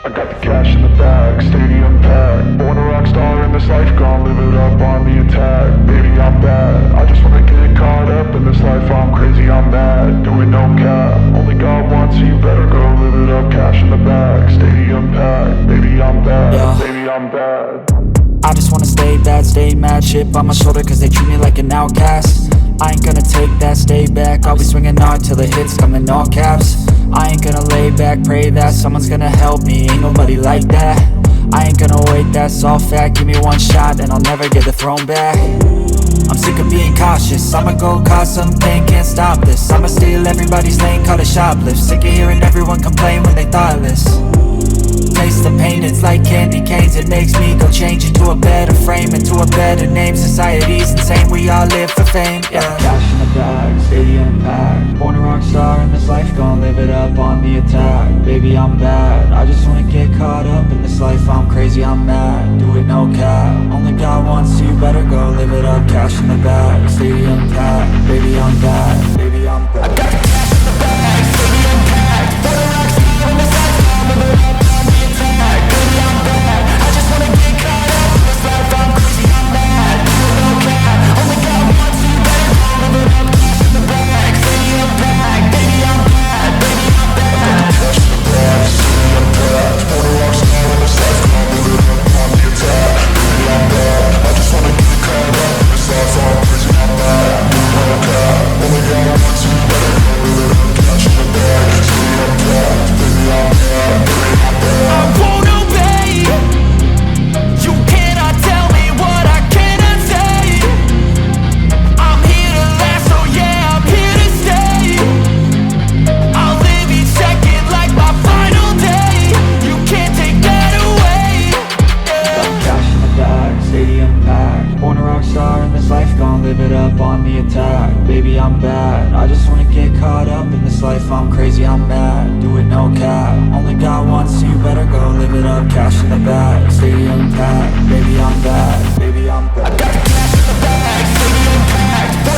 I got the cash in the bag, stadium packed. Born a rock star in this life, gon' live it up on the attack. Baby, I'm bad, I just wanna get caught up in this life. I'm crazy, I'm mad, doing no cap. Only God wants, so you better go live it up. Cash in the bag, stadium packed. Baby, I'm bad, Yeah. baby, I'm bad. I just wanna stay bad, stay mad. Chip on my shoulder cause they treat me like an outcast. I ain't gonna take that, stay back. I'll be swinging hard till the hits come in all caps. I ain't gonna lay back, pray that someone's gonna help me. Ain't nobody like that. I ain't gonna wait, that's all fact. Give me one shot and I'll never get the throne back. I'm sick of being cautious, I'ma go cause something, can't stop this. I'ma steal everybody's lane, call it shoplift. Sick of hearing everyone complain when they thoughtless. Taste the pain, it's like candy canes. It makes me go change into a better frame, into a better name. Society's insane, we all live for fame, yeah. Cash in the bag, stadium packed. Born a rock star in this life, gon' live it up on the attack. Baby, I'm bad, I just wanna get caught up in this life. I'm crazy, I'm mad, do it no cap. Only God wants, so you better go live it up. Cash in the bag, stadium packed. Baby, I'm bad, baby, I'm bad. I got the cash in the bag, stadium packed. Born a rock star in this life, gon' live it up. Baby, I'm bad, I just wanna get caught up in this life. I'm crazy, I'm mad, do it no cap. Only God wants, so you better go live it up. Cash in the bag, stadium packed. Baby, I'm bad, baby, I'm bad. I got the cash in the bag, stadium packed. Born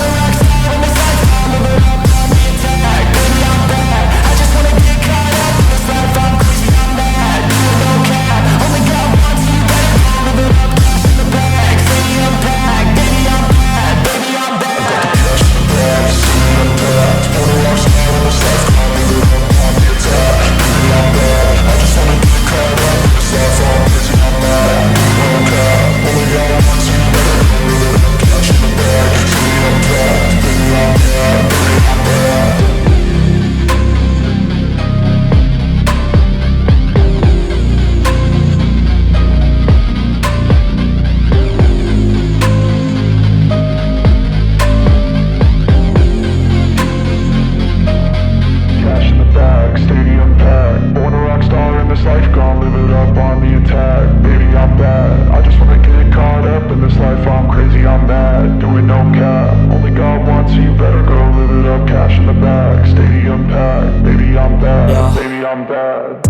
a rock star in this life, I'll live it up on the attack. Baby, I'm bad, I just wanna get caught up in this life. I'm crazy, I'm mad, do it no cap. Only God wants, so you better go live it up. Cash in the bag, stadium packed. Baby, I'm bad, baby, I'm bad.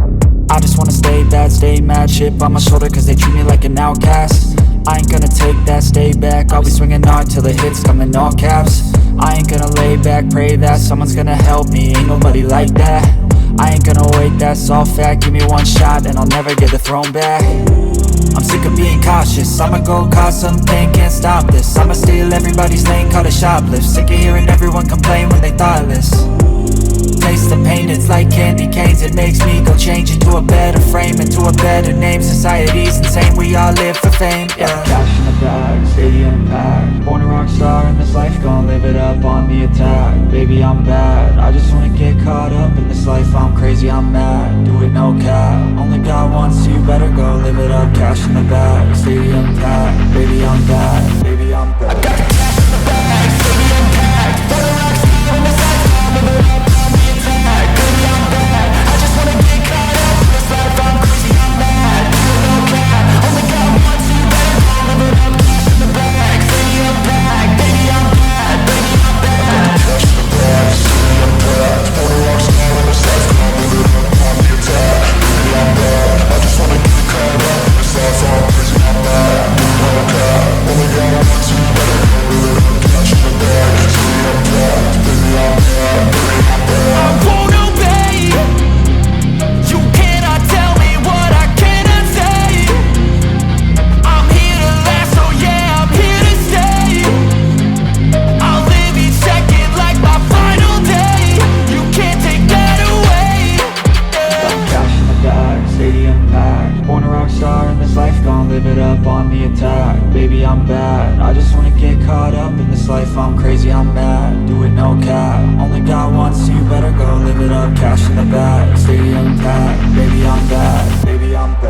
I just wanna stay bad, stay mad. Chip on my shoulder cause they treat me like an outcast. I ain't gonna take that, stay back. I'll be swinging hard till the hits come in all caps. I ain't gonna lay back, pray that someone's gonna help me. Ain't nobody like that. I ain't gonna wait, that's all fact. Give me one shot and I'll never get the throne back. I'm sick of being cautious, I'ma go cause something, can't stop this. I'ma steal everybody's lane, call it shoplift. Sick of hearing everyone complain when they thoughtless. Taste the pain, it's like candy canes. It makes me go change into a better frame, into a better name. Society's insane, we all live for fame, yeah. Cash in the bag, stadium packed. Born a rock star in this life, gon' live it up on the attack. Baby, I'm bad, I just wanna get caught up in this life. I'm crazy, I'm mad, do it no cap. Only God wants, so you better go live it up. Cash in the bag, stadium packed. Baby, I'm bad, baby, I'm bad. I got the cash in the bag, stadium packed. Born a rock star in this life, gon' live it up. Only God this life, I'm crazy, I'm mad. Do it no cap, only got one, so you better go live it up. Cash in the bag, stadium packed. Baby, I'm bad, baby, I'm bad.